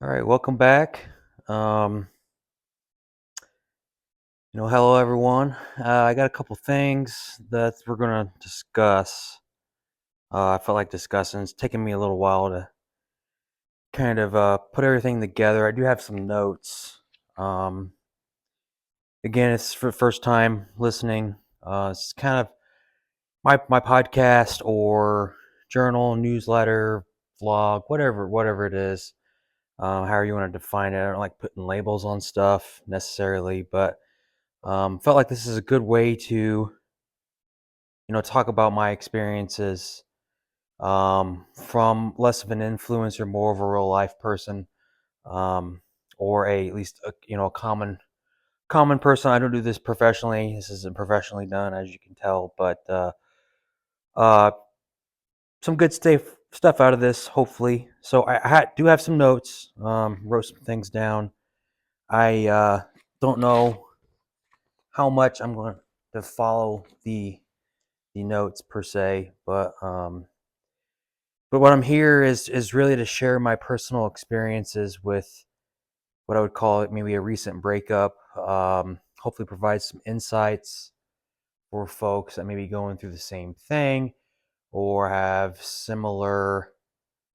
All right, welcome back. Um, Hello everyone. I got a couple things that we're gonna discuss. I felt like discussing. It's taken me a little while to kind of put everything together. I do have some notes. Um, Again, it's for the first time listening. It's kind of my podcast or journal, newsletter, vlog, whatever it is. However you want to define it. I don't like putting labels on stuff necessarily, but felt like this is a good way to, talk about my experiences from less of an influencer, more of a real life person, um, or at least a common person. I don't do this professionally. This isn't professionally done, as you can tell, but uh, some good stuff out of this, hopefully. So do have some notes. Wrote some things down. I don't know how much I'm going to follow the notes per se, but what I'm here is really to share my personal experiences with what I would call it maybe a recent breakup. Hopefully, provide some insights for folks that may be going through the same thing or have similar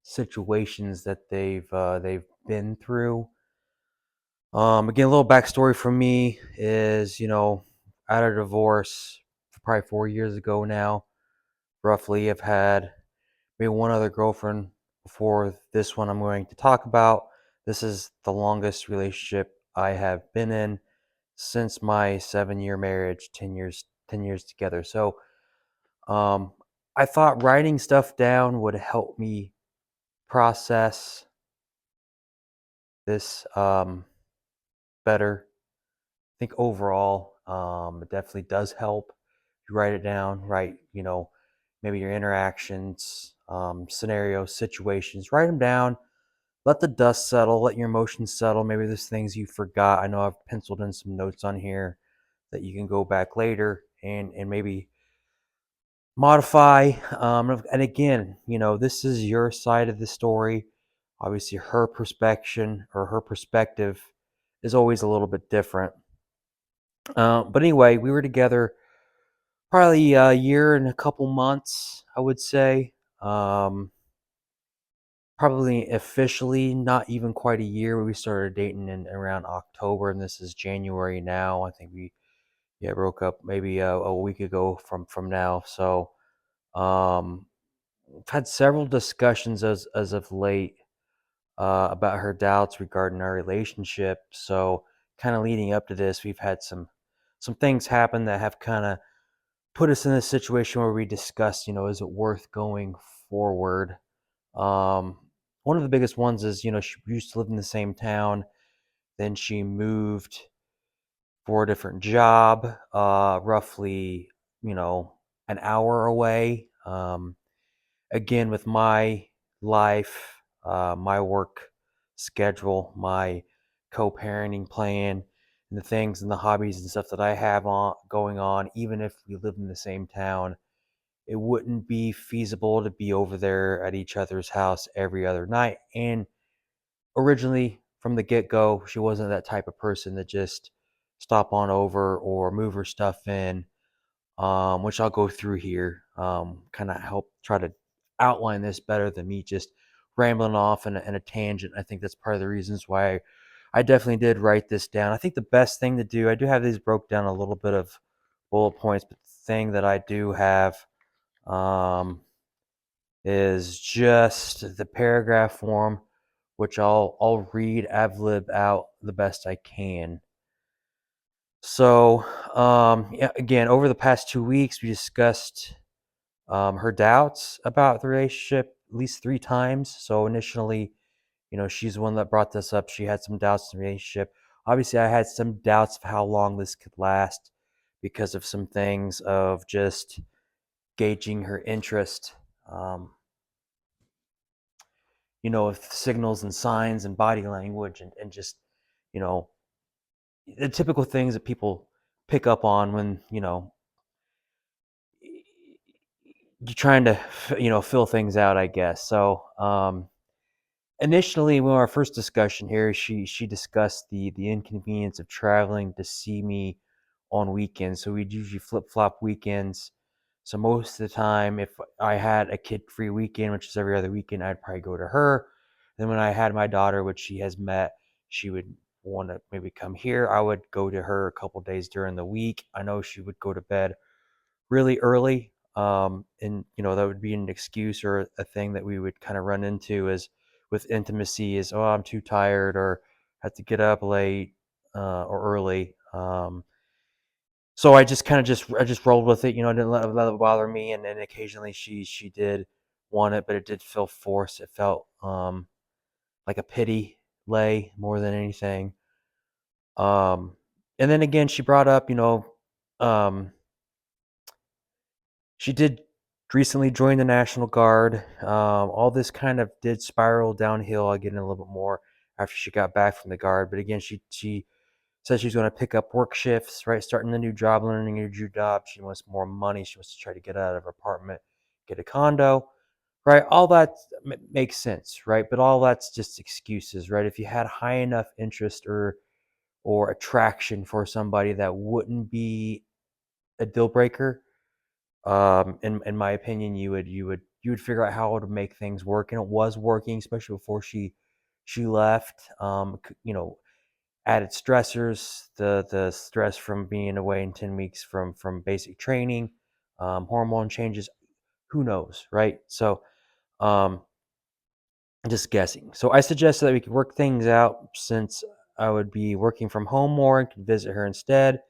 situations that they've been through. Again, a little backstory from me is I had a divorce probably 4 years ago now. Roughly, I've had maybe one other girlfriend before this one I'm going to talk about. This is the longest relationship I have been in since my 7 year marriage, 10 years together. So um, I thought writing stuff down would help me process this better. I think overall, it definitely does help. You write it down, write, maybe your interactions, scenarios, situations, write them down. Let the dust settle, let your emotions settle. Maybe there's things you forgot. I know I've penciled in some notes on here that you can go back later and maybe modify. And again, this is your side of the story. Obviously, her perspective is always a little bit different. But anyway, we were together probably a year and a couple months, I would say. Um, Probably officially not even quite a year. We started dating in around October, and this is January now. I think we broke up maybe a week ago from now. So I've had several discussions as of late about her doubts regarding our relationship. So kind of leading up to this, we've had some things happen that have kind of put us in a situation where we discussed, is it worth going forward? Um, One of the biggest ones is, she used to live in the same town. Then she moved for a different job, roughly, an hour away. Again, with my life, my work schedule, my co-parenting plan, and the things and the hobbies and stuff that I have going on, even if we live in the same town, it wouldn't be feasible to be over there at each other's house every other night. And originally, from the get go, she wasn't that type of person to just stop on over or move her stuff in, which I'll go through here. Kind of help try to outline this better than me just rambling off in a tangent. I think that's part of the reasons why I definitely did write this down. I think the best thing to do, I do have these broke down a little bit of bullet points, but the thing that I do have um, is just the paragraph form, which I'll read ad lib out the best I can. So, yeah, again, over the past 2 weeks, we discussed her doubts about the relationship at least 3 times. So initially, she's the one that brought this up. She had some doubts in the relationship. Obviously, I had some doubts of how long this could last because of some things of just gauging her interest. Um, with signals and signs and body language and just, you know, the typical things that people pick up on when, you're trying to, fill things out, I guess. So, initially, when our first discussion here, she discussed the inconvenience of traveling to see me on weekends. So we'd usually flip flop weekends. So most of the time, if I had a kid free weekend, which is every other weekend, I'd probably go to her. Then when I had my daughter, which she has met, she would want to maybe come here. I would go to her a couple days during the week. I know she would go to bed really early. And that would be an excuse or a thing that we would kind of run into is with intimacy is, oh, I'm too tired or have to get up late or early. So I just kind of I just rolled with it. I didn't let it bother me. And then occasionally she did want it, but it did feel forced. It felt like a pity lay more than anything. Um, and then again, she brought up, um, she did recently join the National Guard. All this kind of did spiral downhill again a little bit more after she got back from the Guard. But again, she said she's going to pick up work shifts, right? Starting a new job, learning a new job. She wants more money. She wants to try to get out of her apartment, get a condo, right? All that makes sense, right? But all that's just excuses, right? If you had high enough interest or attraction for somebody, that wouldn't be a deal breaker. In my opinion, you would figure out how to make things work, and it was working, especially before she left. Added stressors, the stress from being away in 10 weeks from basic training, hormone changes. Who knows, right? So, um, just guessing. So I suggested that we could work things out since I would be working from home more and could visit her instead.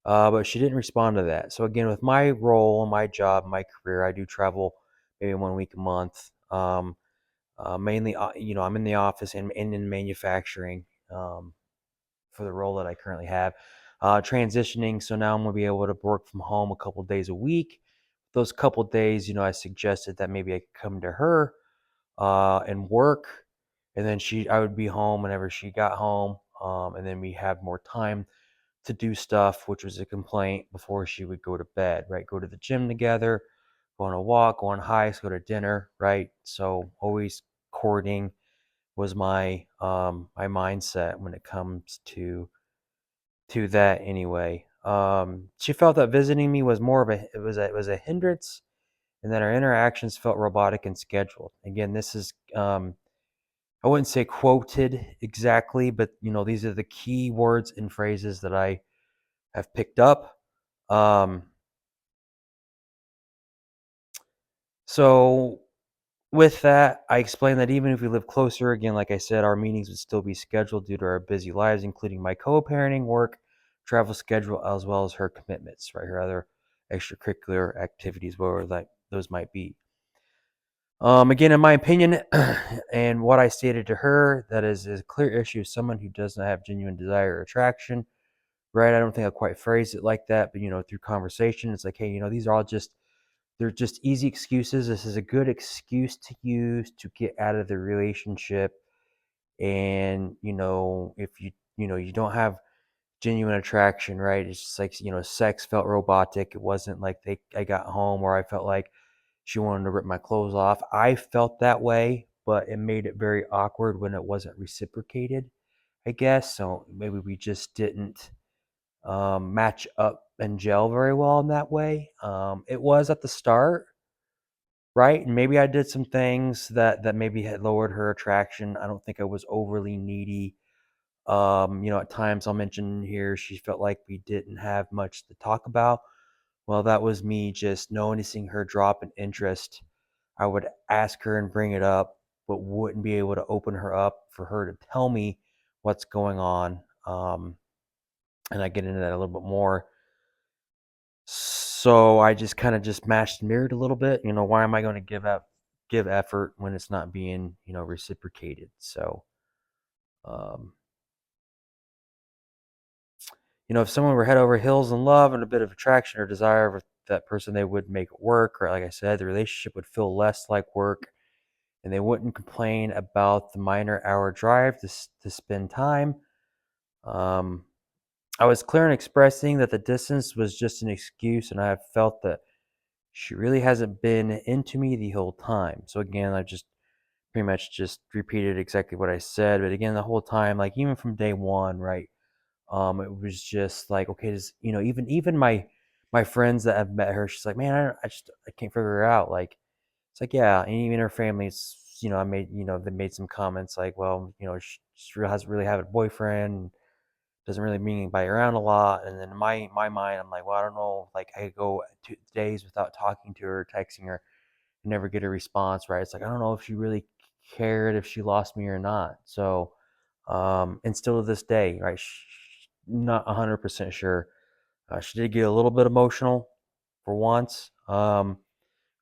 But she didn't respond to that. So again, with my role, my job, my career, I do travel maybe 1 week a month. Mainly, I'm in the office and in manufacturing for the role that I currently have. Transitioning, so now I'm gonna be able to work from home a couple days a week. Those couple days, I suggested that maybe I could come to her and work, and then I would be home whenever she got home, and then we have more time to do stuff, which was a complaint before she would go to bed, right? Go to the gym together, go on a walk, go on hikes, go to dinner, right? So always courting was my mindset when it comes to that anyway. She felt that visiting me was more of a hindrance, and that our interactions felt robotic and scheduled. Again, this is I wouldn't say quoted exactly, but these are the key words and phrases that I have picked up. Um, so with that, I explained that even if we live closer, again, like I said, our meetings would still be scheduled due to our busy lives, including my co-parenting work, travel schedule, as well as her commitments, right? Her other extracurricular activities, whatever those might be. Again, in my opinion, and what I stated to her, that is a clear issue of someone who does not have genuine desire or attraction, right? I don't think I quite phrased it like that, but through conversation, it's like, hey, these are all they're just easy excuses. This is a good excuse to use to get out of the relationship. And if you don't have genuine attraction, right? It's just like sex felt robotic. It wasn't like I got home where I felt like she wanted to rip my clothes off. I felt that way, but it made it very awkward when it wasn't reciprocated, I guess. So maybe we just didn't match up and gel very well in that way. It was at the start, right? And maybe I did some things that maybe had lowered her attraction. I don't think I was overly needy. At times I'll mention here she felt like we didn't have much to talk about. Well, that was me just noticing her drop in interest. I would ask her and bring it up, but wouldn't be able to open her up for her to tell me what's going on. And I get into that a little bit more. So I just kind of just matched and mirrored a little bit. Why am I going to give effort when it's not being reciprocated? So um, if someone were head over heels in love and a bit of attraction or desire for that person, they would make it work. Or like I said, the relationship would feel less like work, and they wouldn't complain about the minor hour drive to spend time. Um, I was clear in expressing that the distance was just an excuse, and I have felt that she really hasn't been into me the whole time. So again, I just pretty much just repeated exactly what I said. But again, the whole time, like even from day one, right? It was just like, okay, even my friends that have met her, she's like, man, I can't figure her out. Like, it's like, yeah, and even her family's, I made, they made some comments like, well, she hasn't really have a boyfriend, doesn't really mean anybody around a lot. And then in my mind, I'm like, well, I don't know, like I go 2 days without talking to her, texting her, and never get a response, right? It's like I don't know if she really cared if she lost me or not. So, and still to this day, right? Not 100% sure. She did get a little bit emotional for once when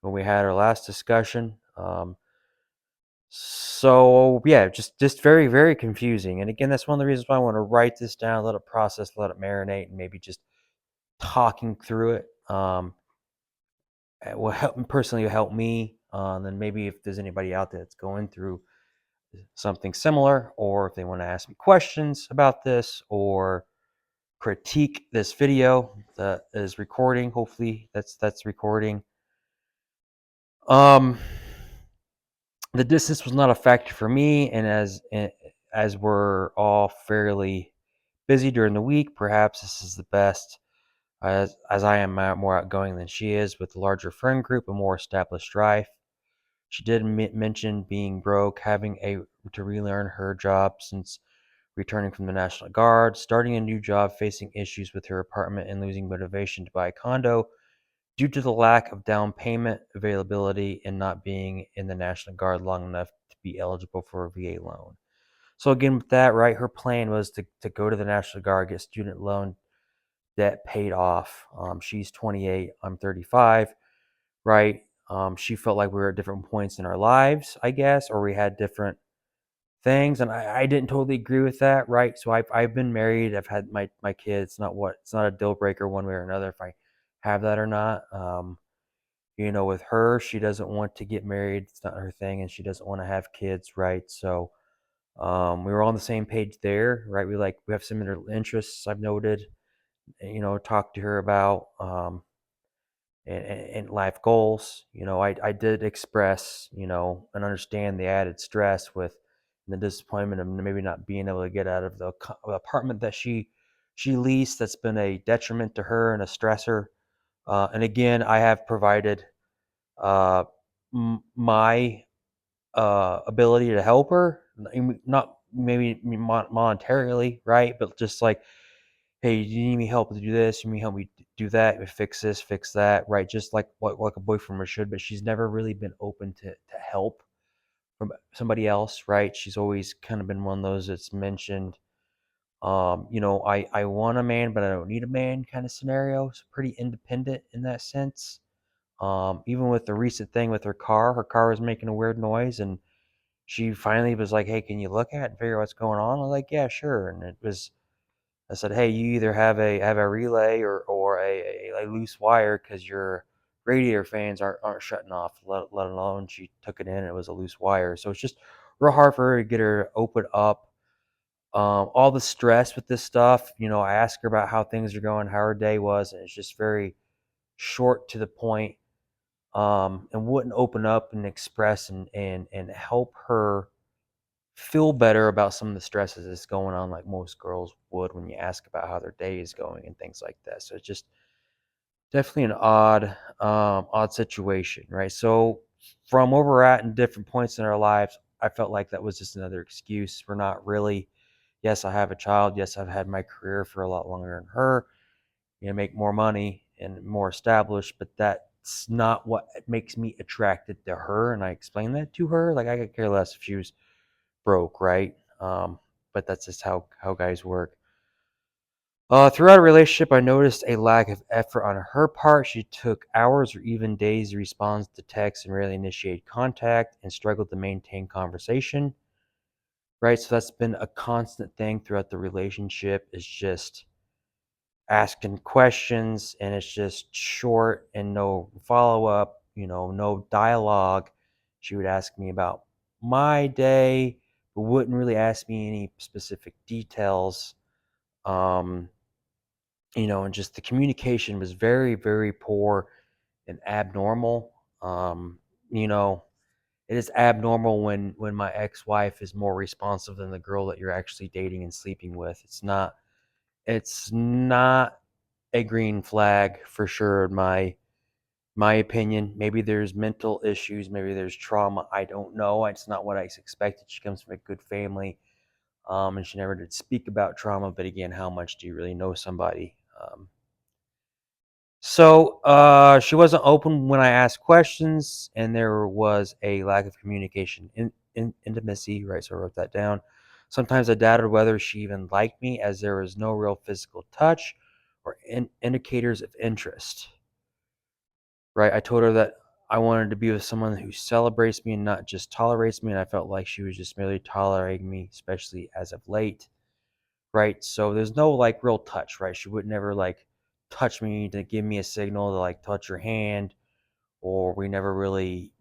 we had our last discussion. So yeah, just very very confusing. And again, that's one of the reasons why I want to write this down, let it process, let it marinate, and maybe just talking through it will help me. Then maybe if there's anybody out there that's going through something similar, or if they want to ask me questions about this or critique this video that is recording, hopefully that's recording. Um, the distance was not a factor for me, and as we're all fairly busy during the week, perhaps this is the best. As I am more outgoing than she is, with a larger friend group, a more established drive. She did mention being broke, having to relearn her job since returning from the National Guard, starting a new job, facing issues with her apartment, and losing motivation to buy a condo due to the lack of down payment availability and not being in the National Guard long enough to be eligible for a VA loan. So again, with that, right, her plan was to go to the National Guard, get student loan debt paid off. She's 28, I'm 35, right? She felt like we were at different points in our lives, I guess, or we had different things, and I didn't totally agree with that, right? So I've been married, I've had my kids. It's not a deal breaker one way or another if I have that or not. With her, she doesn't want to get married. It's not her thing, and she doesn't want to have kids, right? So we were on the same page there, right? We have similar interests. I've noted, talked to her about. And life goals. I did express, and understand the added stress with the disappointment of maybe not being able to get out of the apartment that she leased. That's been a detriment to her and a stressor. And again, I have provided uh, my ability to help her, not maybe monetarily, right? But just like, hey, do you need me help to do this? You need me help me do that? Fix this, fix that, right? Just like what like a boyfriend should. But she's never really been open to help from somebody else, right? She's always kind of been one of those that's mentioned, I want a man, but I don't need a man kind of scenario. So pretty independent in that sense. Even with the recent thing with her car was making a weird noise, and she finally was like, "Hey, can you look at it and figure out what's going on?" I was like, "Yeah, sure." And I said, "Hey, you either have a relay or a loose wire because your radiator fans aren't shutting off. Let alone she took it in and it was a loose wire. So it's just real hard for her to get her open up. All the stress with this stuff. I asked her about how things are going, how her day was, and it's just very short to the point. And wouldn't open up and express and help her feel better about some of the stresses that's going on, like most girls would when you ask about how their day is going and things like that. So it's just definitely an odd situation, right? So from where we're at in different points in our lives, I felt like that was just another excuse. We're not really, yes, I have a child. Yes, I've had my career for a lot longer than her, make more money and more established, but that's not what makes me attracted to her. And I explained that to her. Like, I could care less if she was broke, right? But that's just how guys work. Throughout a relationship, I noticed a lack of effort on her part. She took hours or even days to respond to texts and rarely initiate contact, and struggled to maintain conversation. Right, so that's been a constant thing throughout the relationship. Is just asking questions, and it's just short and no follow up. No dialogue. She would ask me about my day, but wouldn't really ask me any specific details. Um, and just the communication was very, very poor and abnormal. You know, it is abnormal when my ex-wife is more responsive than the girl that you're actually dating and sleeping with. It's not a green flag for sure in my opinion. Maybe there's mental issues, maybe there's trauma. I don't know. It's not what I expected. She comes from a good family, and she never did speak about trauma. But again, how much do you really know somebody? So she wasn't open when I asked questions, and there was a lack of communication, intimacy. Right, so I wrote that down. Sometimes I doubted whether she even liked me, as there was no real physical touch or indicators of interest. Right, I told her that I wanted to be with someone who celebrates me and not just tolerates me, and I felt like she was just merely tolerating me, especially as of late. Right, so there's no like real touch. Right, she would never like touch me to give me a signal to like touch her hand, or we never really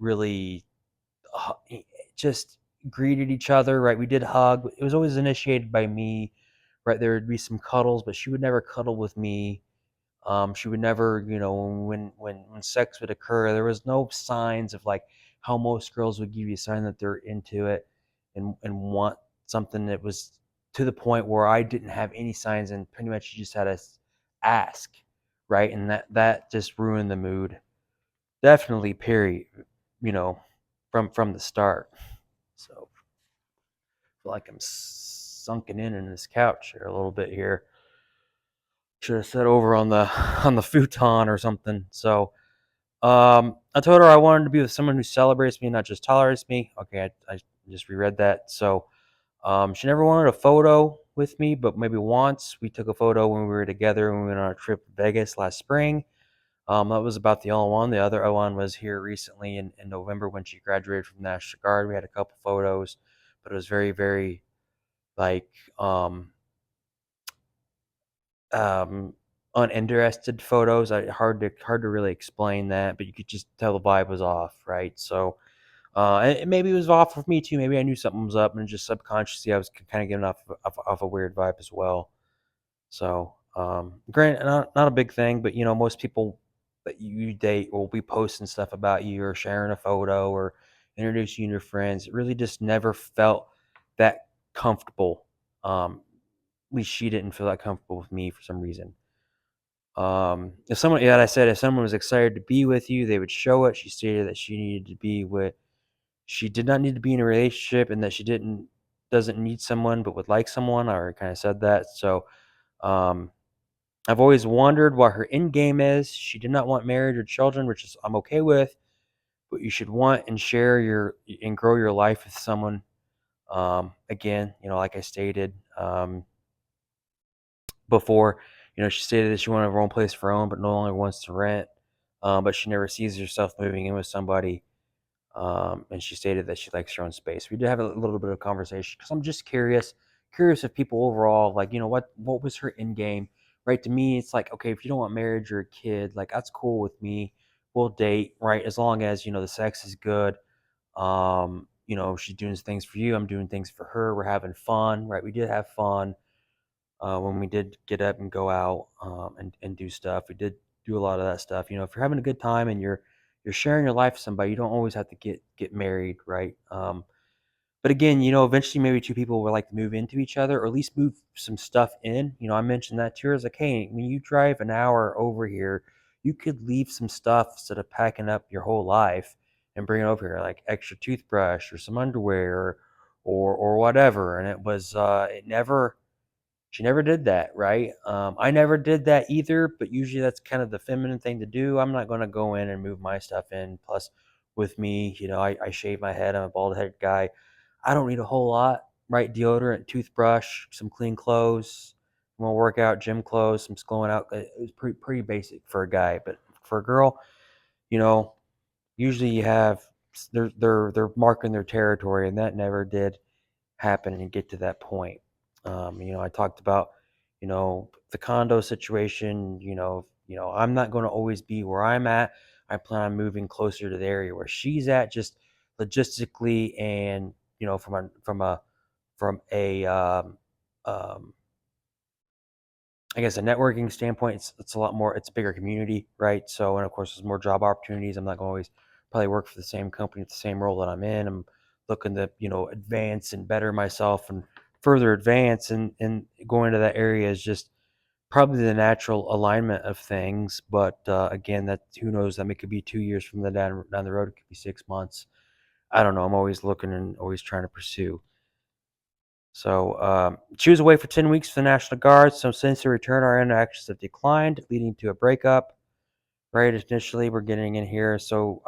just greeted each other. Right, we did hug. It was always initiated by me. Right, there would be some cuddles, but she would never cuddle with me. She would never, when sex would occur, there was no signs of like how most girls would give you a sign that they're into it and want something that was to the point where I didn't have any signs, and pretty much you just had to ask, right? And that just ruined the mood. Definitely, period. You know, from the start. So I feel like I'm sunken in this couch here a little bit here. Should have sat over on the on the futon or something. So I told her I wanted to be with someone who celebrates me, not just tolerates me. Okay, I just reread that. So she never wanted a photo with me, but maybe once we took a photo when we were together when we went on a trip to Vegas last spring. That was about the only one. The other one was here recently in November when she graduated from National Guard. We had a couple photos, but it was very, very like um, uninterested photos. Hard to really explain that, but you could just tell the vibe was off, right? So and maybe it was off for me too. Maybe I knew something was up, and just subconsciously I was kind of getting off a weird vibe as well. So granted, not a big thing, but most people that you date will be posting stuff about you or sharing a photo or introducing you to friends. It really just never felt that comfortable. At least she didn't feel that comfortable with me for some reason. If someone, yeah, I said if someone was excited to be with you, they would show it. She stated that she did not need to be in a relationship, and that she doesn't need someone but would like someone. I already kind of said that. So um, I've always wondered what her end game is. She did not want marriage or children, which is I'm okay with. But you should want and share and grow your life with someone. Again, like I stated. Before. She stated that she wanted her own place of her own, but no longer wants to rent. But she never sees herself moving in with somebody. And she stated that she likes her own space. We did have a little bit of conversation because I'm just curious if people overall, like, what was her end game, right? To me, it's like, okay, if you don't want marriage or a kid, like, that's cool with me. We'll date, right? As long as, the sex is good. She's doing things for you. I'm doing things for her. We're having fun, right? We did have fun when we did get up and go out and do stuff. We did do a lot of that stuff. If you're having a good time and you're sharing your life with somebody, you don't always have to get married, right? But again, eventually maybe two people will like to move into each other, or at least move some stuff in. I mentioned that to her. I was like, hey, when you drive an hour over here, you could leave some stuff instead of packing up your whole life and bring it over here, like extra toothbrush or some underwear or whatever. And she never did that, right? I never did that either, but usually that's kind of the feminine thing to do. I'm not going to go in and move my stuff in. Plus, with me, I shave my head. I'm a bald headed guy. I don't need a whole lot, right? Deodorant, toothbrush, some clean clothes. I'm gonna work out, gym clothes, some going out. It was pretty basic for a guy, but for a girl, you know, usually you have they're marking their territory, and that never did happen and get to that point. I talked about, the condo situation. I'm not going to always be where I'm at. I plan on moving closer to the area where she's at, just logistically, and from a um, I guess a networking standpoint. It's a lot more. It's a bigger community, right? So, and of course, there's more job opportunities. I'm not going to always probably work for the same company at the same role that I'm in. I'm looking to, advance and better myself and further advance, and going to that area is just probably the natural alignment of things. But again, that who knows? That it could be 2 years from the down the road. It could be 6 months. I don't know. I'm always looking and always trying to pursue. So she was away for 10 weeks for the National Guard. So since her return, our interactions have declined, leading to a breakup. Right, initially we're getting in here. So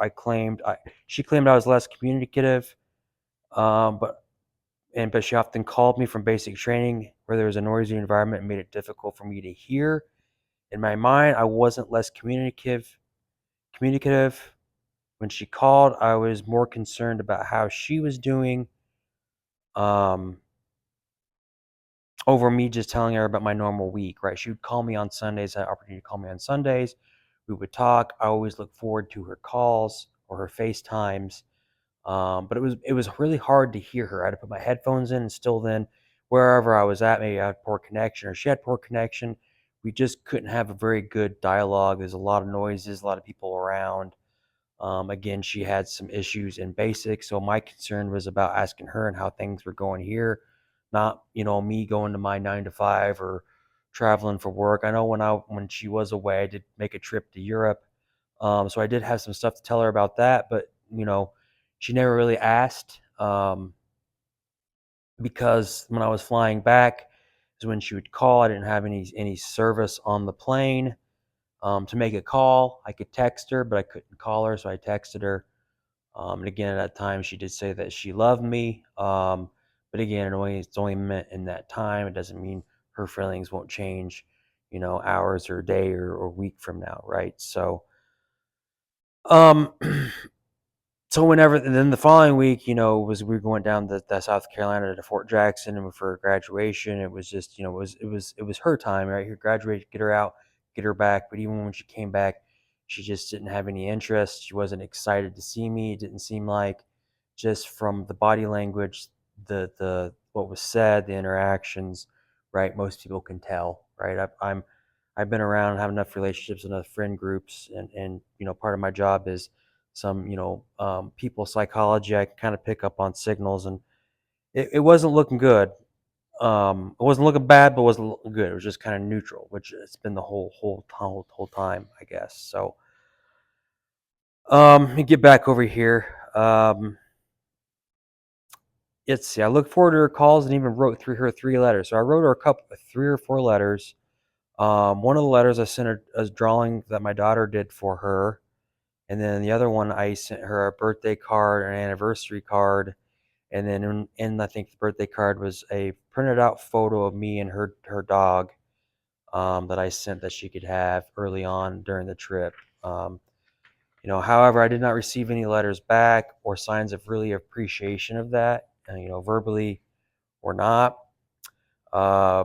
she claimed I was less communicative, but she often called me from basic training where there was a noisy environment and made it difficult for me to hear. In my mind, I wasn't less communicative. When she called, I was more concerned about how she was doing, um, over me just telling her about my normal week, right? She would call me on Sundays, had opportunity to call me on Sundays. We would talk. I always look forward to her calls or her FaceTimes. But it was really hard to hear her. I had to put my headphones in, and still then, wherever I was at, maybe I had poor connection or she had poor connection. We just couldn't have a very good dialogue. There's a lot of noises, a lot of people around. Again, she had some issues in basic, so my concern was about asking her and how things were going here, not me going to my 9 to 5 or traveling for work. I know when she was away, I did make a trip to Europe, so I did have some stuff to tell her about that, but she never really asked, because when I was flying back is when she would call. I didn't have any service on the plane. To make a call, I could text her, but I couldn't call her, so I texted her. And again, at that time, she did say that she loved me. But again, it's only meant in that time. It doesn't mean her feelings won't change, hours or a day or week from now, right? So, um, so whenever, and then the following week, was we were going down the South Carolina to Fort Jackson and for graduation. It was just, it was her time, right? Here, graduate, get her out, get her back. But even when she came back, she just didn't have any interest. She wasn't excited to see me. It didn't seem like, just from the body language, the what was said, the interactions, right? Most people can tell, right? I've been around and have enough relationships and enough friend groups, and part of my job is some people psychology. I can kind of pick up on signals, and it wasn't looking good. It wasn't looking bad, but it wasn't looking good. It was just kind of neutral, which it's been the whole time, I guess. So let me get back over here. Let's see. I look forward to her calls and even wrote through her 3 letters. So I wrote her a couple, 3 or 4 letters. One of the letters I sent her a drawing that my daughter did for her. And then the other one, I sent her a birthday card, an anniversary card. And then I think the birthday card was a printed out photo of me and her dog, that I sent that she could have early on during the trip. However, I did not receive any letters back or signs of really appreciation of that, verbally or not. Uh,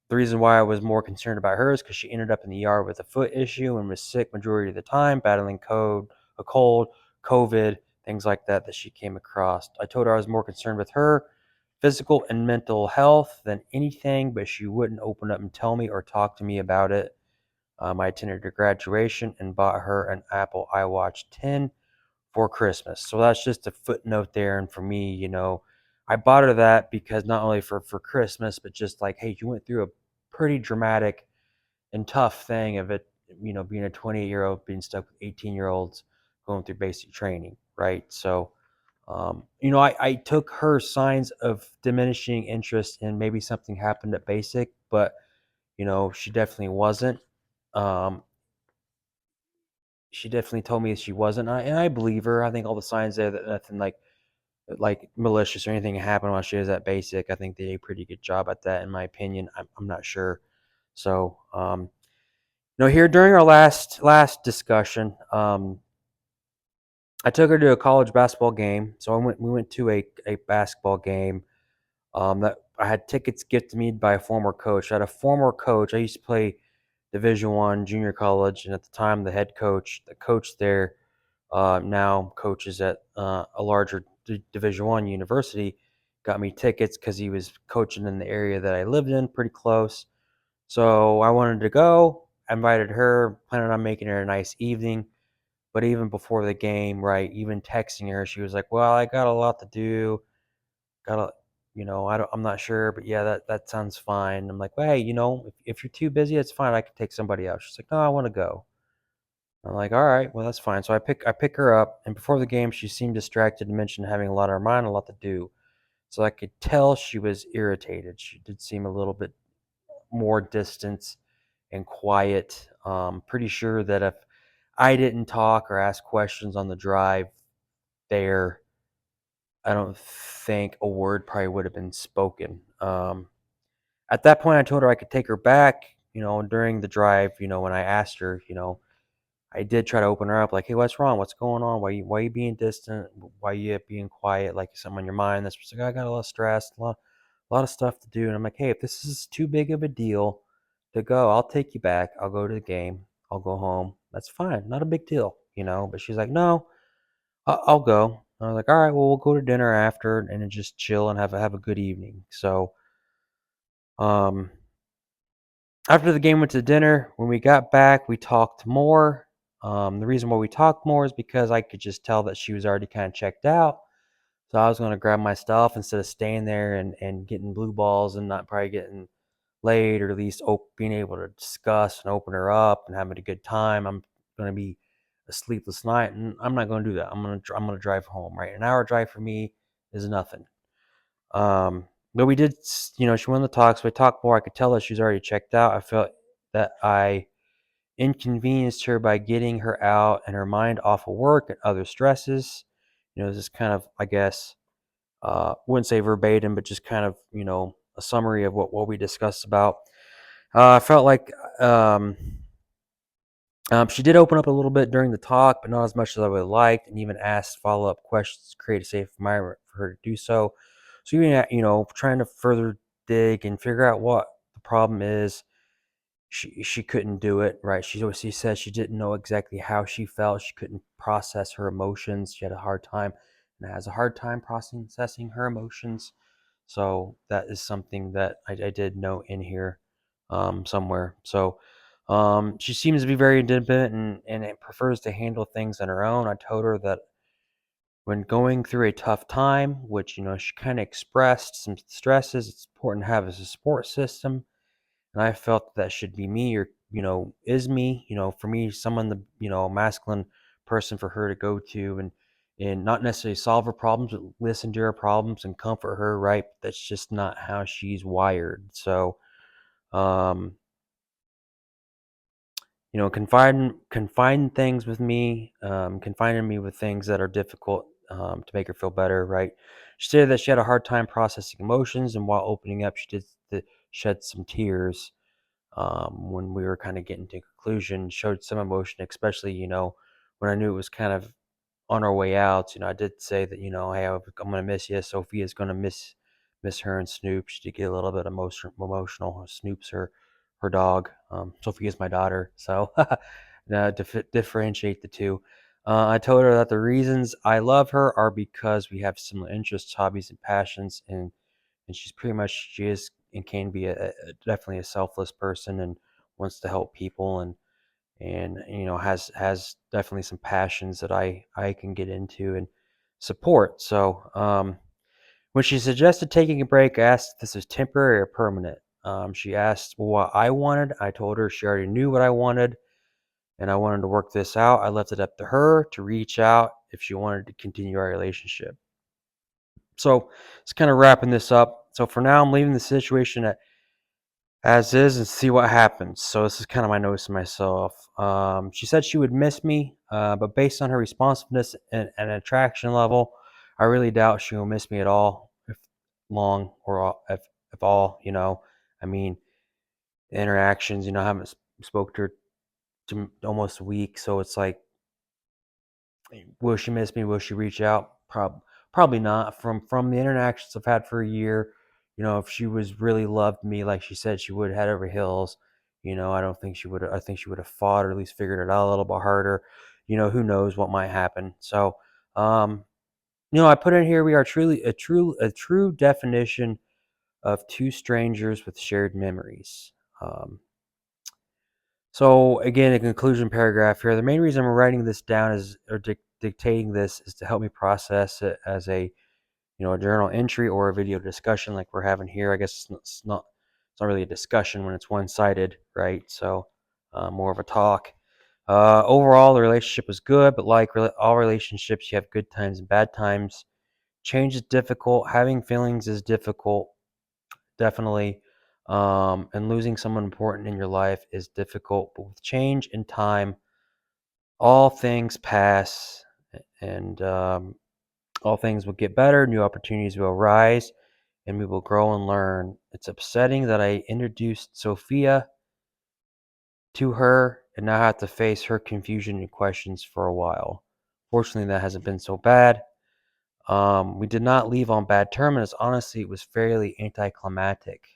the reason why I was more concerned about her is because she ended up in the ER with a foot issue and was sick majority of the time, battling a cold, COVID, things like that she came across. I told her I was more concerned with her physical and mental health than anything, but she wouldn't open up and tell me or talk to me about it. I attended her graduation and bought her an Apple iWatch 10 for Christmas. So that's just a footnote there. And for me, I bought her that because not only for Christmas, but just like, hey, you went through a pretty dramatic and tough thing of it, being a 28-year-old, being stuck with 18-year-olds, going through basic training, right? So, I took her signs of diminishing interest and maybe something happened at basic, but, she definitely wasn't. Um, she definitely told me she wasn't, and I believe her. I think all the signs there that nothing like malicious or anything happened while she was at basic. I think they did a pretty good job at that, in my opinion. I'm not sure. So, here during our last discussion, I took her to a college basketball game. So we went to a basketball game, that I had tickets gifted to me by a former coach. I had a former coach. I used to play Division I junior college, and at the time, the coach there, now coaches at a larger Division I university, got me tickets because he was coaching in the area that I lived in, pretty close. So I wanted to go. I invited her, planning on making her a nice evening. But even before the game, right, even texting her, she was like, "Well, I got a lot to do. Gotta, I'm not sure, but yeah, that sounds fine." I'm like, "Well, hey, if you're too busy, it's fine. I can take somebody else." She's like, "No, I want to go." I'm like, "All right, well, that's fine." So I pick her up, and before the game, she seemed distracted and mentioned having a lot on her mind, a lot to do. So I could tell she was irritated. She did seem a little bit more distant and quiet. Pretty sure that if I didn't talk or ask questions on the drive there, I don't think a word probably would have been spoken. At that point, I told her I could take her back. During the drive, when I asked her, I did try to open her up, like, "Hey, what's wrong? What's going on? Why you being distant? Why you being quiet? Like something on your mind?" That's like, "I got a lot of stress, a lot of stuff to do." And I'm like, "Hey, if this is too big of a deal to go, I'll take you back. I'll go to the game. I'll go home. That's fine. Not a big deal." But she's like, "No, I'll go." I was like, "All right, well, we'll go to dinner after and then just chill and have a good evening." So, um, after the game, went to dinner. When we got back, we talked more. The reason why we talked more is because I could just tell that she was already kind of checked out. So I was going to grab my stuff instead of staying there and getting blue balls and not probably getting laid, or at least being able to discuss and open her up and having a good time. I'm going to be a sleepless night, and I'm not going to do that. I'm going to drive home. Right, an hour drive for me is nothing. But we did, she won the talks. So we talked more. I could tell that she's already checked out. I felt that I inconvenienced her by getting her out and her mind off of work and other stresses. This is kind of, I guess, wouldn't say verbatim, but just kind of, a summary of what we discussed about. I felt like she did open up a little bit during the talk, but not as much as I would have liked, and even asked follow-up questions to create a safe environment for her to do so. So even trying to further dig and figure out what the problem is, she couldn't do it, right. She said she didn't know exactly how she felt. She couldn't process her emotions. She had a hard time and has a hard time processing her emotions. So that is something that I did note in here somewhere. So she seems to be very independent and it prefers to handle things on her own. I told her that when going through a tough time, which she kind of expressed some stresses, it's important to have as a support system. And I felt that should be me, or is me, for me, someone, the masculine person for her to go to, and not necessarily solve her problems, but listen to her problems and comfort her, right? That's just not how she's wired. So confine things with me, confining me with things that are difficult, to make her feel better, right? She said that she had a hard time processing emotions, and while opening up, she did shed some tears. When we were kind of getting to conclusion, showed some emotion, especially when I knew it was kind of on our way out. I did say that hey, I'm gonna miss you. Sophia's gonna miss her and Snoop. She did get a little bit emotional. Snoop's her dog. Sophia's my daughter, so differentiate the two. I told her that the reasons I love her are because we have similar interests, hobbies, and passions, and she is and can be definitely a selfless person and wants to help people, and has definitely some passions that I can get into and support. So when she suggested taking a break, I asked if this was temporary or permanent. She asked what I wanted. I told her she already knew what I wanted, and I wanted to work this out. I left it up to her to reach out if she wanted to continue our relationship. So it's kind of wrapping this up. So for now, I'm leaving the situation as is and see what happens. So this is kind of my notes to myself. She said she would miss me, but based on her responsiveness and attraction level, I really doubt she will miss me at all, if long or if all. I mean, interactions. I haven't spoke to her to almost a week, so it's like, will she miss me? Will she reach out? Probably not. From the interactions I've had for a year, if she was really loved me like she said she would, head over heels, I don't think she would. I think she would have fought or at least figured it out a little bit harder. Who knows what might happen. So, I put in here, we are truly a true definition of two strangers with shared memories. Um, So again, a conclusion paragraph here. The main reason I'm writing this down is, or dictating this, is to help me process it as a, a journal entry or a video discussion like we're having here. I guess it's not really a discussion when it's one-sided, right? So more of a talk. Overall, the relationship was good, but like all relationships, you have good times and bad times. Change is difficult. Having feelings is difficult, definitely. And losing someone important in your life is difficult. But with change and time, all things pass, and all things will get better. New opportunities will arise, and we will grow and learn. It's upsetting that I introduced Sophia to her and now have to face her confusion and questions for a while. Fortunately, that hasn't been so bad. We did not leave on bad terms. Honestly, it was fairly anticlimactic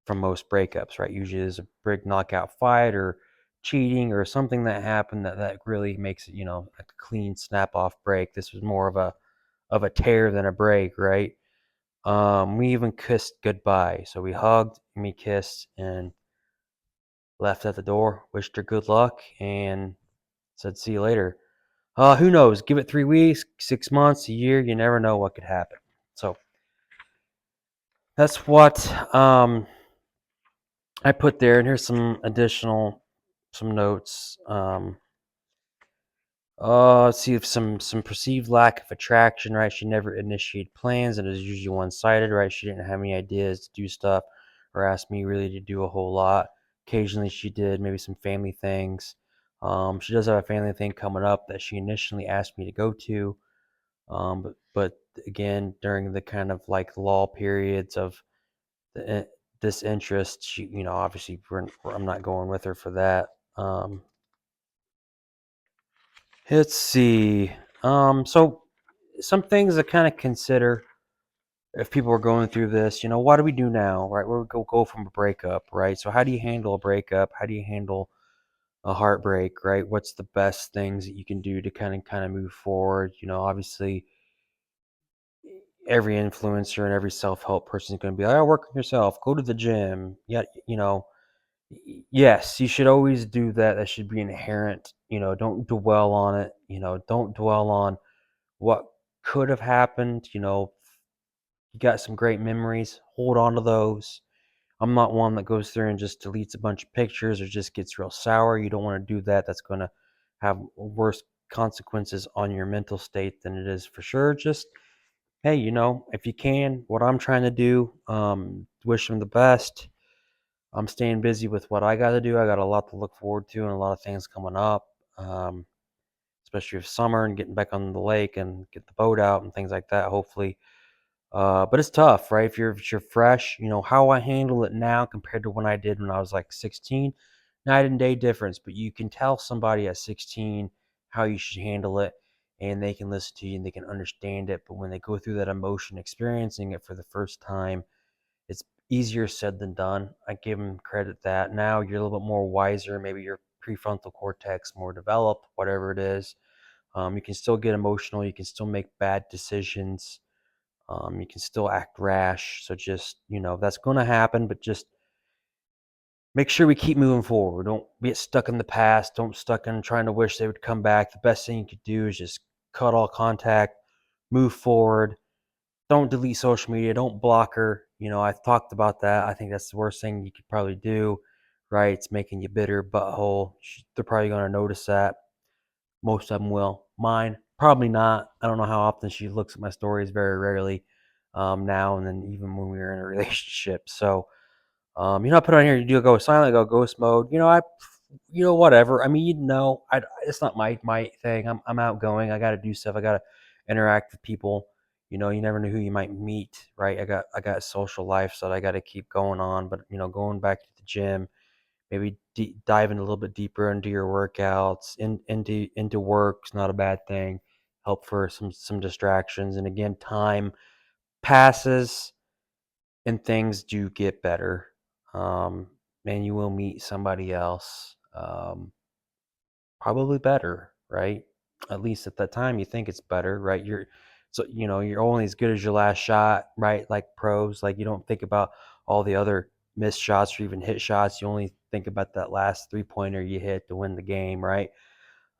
from most breakups, right? Usually there's a big knockout fight or cheating or something that happened that really makes it, a clean snap off break. This was more of a tear than a break, right? We even kissed goodbye. So we hugged and we kissed and left at the door, wished her good luck, and said, see you later. Who knows? Give it 3 weeks, 6 months, a year. You never know what could happen. So that's what I put there. And here's some notes. Let's see if some perceived lack of attraction, right? She never initiated plans, and it was usually one-sided, right? She didn't have any ideas to do stuff or ask me really to do a whole lot. Occasionally she did, maybe some family things. She does have a family thing coming up that she initially asked me to go to. But again, during the kind of like lull periods of the disinterest, she, obviously I'm not going with her for that. Let's see. So some things to kind of consider if people are going through this, what do we do now, right? Where we go from a breakup, right? So how do you handle a breakup? How do you handle a heartbreak, right? What's the best things that you can do to kind of move forward? Obviously every influencer and every self-help person is going to be like, oh, work on yourself, go to the gym. Yeah, yes, you should always do that. That should be inherent. Don't dwell on it. Don't dwell on what could have happened. You got some great memories, hold on to those. I'm not one that goes through and just deletes a bunch of pictures or just gets real sour. You don't want to do that. That's going to have worse consequences on your mental state than it is for sure. Just, hey, if you can, what I'm trying to do, wish them the best. I'm staying busy with what I got to do. I got a lot to look forward to and a lot of things coming up, um, especially with summer and getting back on the lake and get the boat out and things like that, hopefully. But it's tough, right? If you're fresh, how I handle it now compared to when I did when I was like 16, night and day difference. But you can tell somebody at 16 how you should handle it, and they can listen to you and they can understand it. But when they go through that emotion, experiencing it for the first time, it's easier said than done. I give them credit that now you're a little bit more wiser. Maybe your prefrontal cortex more developed, whatever it is. You can still get emotional. You can still make bad decisions. You can still act rash. So just, that's going to happen, but just make sure we keep moving forward. Don't get stuck in the past. Don't stuck in trying to wish they would come back. The best thing you could do is just cut all contact, move forward. Don't delete social media. Don't block her. I've talked about that. I think that's the worst thing you could probably do, right? It's making you bitter, butthole. They're probably going to notice that. Most of them will. Mine, probably not. I don't know how often she looks at my stories, very rarely now, and then even when we were in a relationship. So, I put on here, you do go silent, go ghost mode. Whatever. I mean, it's not my thing. I'm outgoing. I got to do stuff. I got to interact with people. You never know who you might meet, right? I got a social life, so I got to keep going on. But going back to the gym, maybe diving a little bit deeper into your workouts, into work is not a bad thing. Help for some distractions, and again, time passes and things do get better. Um, and you will meet somebody else, probably better, right? At least at that time, you think it's better, right? You're only as good as your last shot, right? Like pros, like you don't think about all the other miss shots or even hit shots. You only think about that last 3-pointer you hit to win the game, right?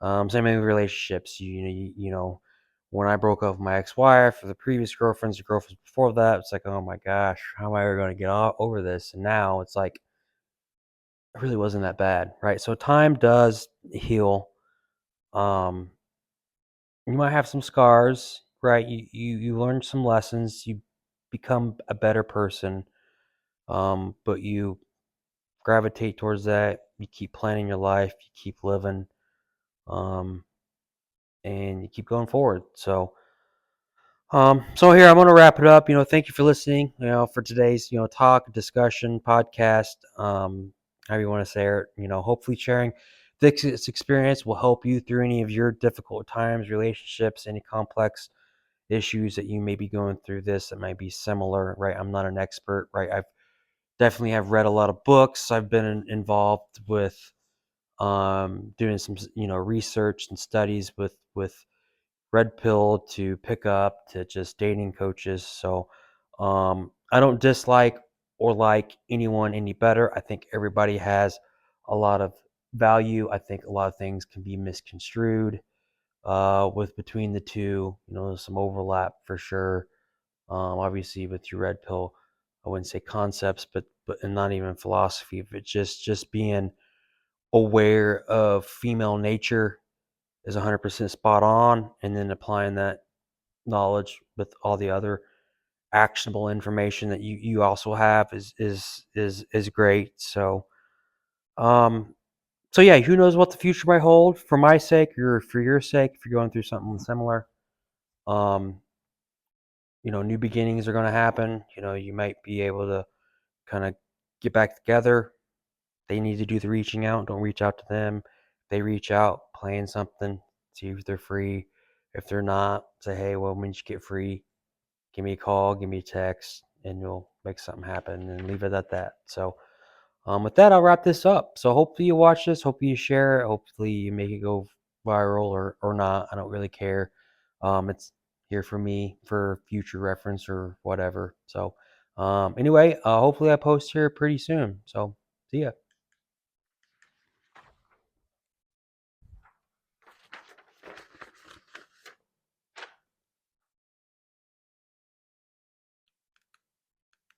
Same thing with relationships. You know, when I broke up with my ex-wife or the previous girlfriends or girlfriends before that, it's like, oh my gosh, how am I ever going to get over this? And now it's like, it really wasn't that bad, right? So time does heal. Um, you might have some scars, right? You learn some lessons. You become a better person. But you gravitate towards that. You keep planning your life. You keep living. Um, and you keep going forward. So here I'm going to wrap it up. Thank you for listening. For today's talk, discussion, podcast, however you want to say it. Hopefully sharing this experience will help you through any of your difficult times, relationships, any complex issues that you may be going through. This that might be similar, right? I'm not an expert, right? I've definitely have read a lot of books. I've been involved with doing some research and studies with red pill to pick up to just dating coaches. So I don't dislike or like anyone any better. I think everybody has a lot of value. I think a lot of things can be misconstrued with between the two. There's some overlap for sure. Obviously, with your red pill, I wouldn't say concepts, but and not even philosophy, but just being aware of female nature is 100% spot on, and then applying that knowledge with all the other actionable information that you also have is great. Um so yeah, who knows what the future might hold for my sake or for your sake if you're going through something similar. um New beginnings are going to happen. You might be able to kind of get back together. They need to do the reaching out. Don't reach out to them. They reach out, plan something, see if they're free. If they're not, say, hey, well, when you get free, give me a call, give me a text, and you'll make something happen and leave it at that. So with that, I'll wrap this up. So hopefully you watch this. Hopefully you share it. Hopefully you make it go viral or not. I don't really care. It's here for me for future reference or whatever. So anyway, hopefully I post here pretty soon. So see ya.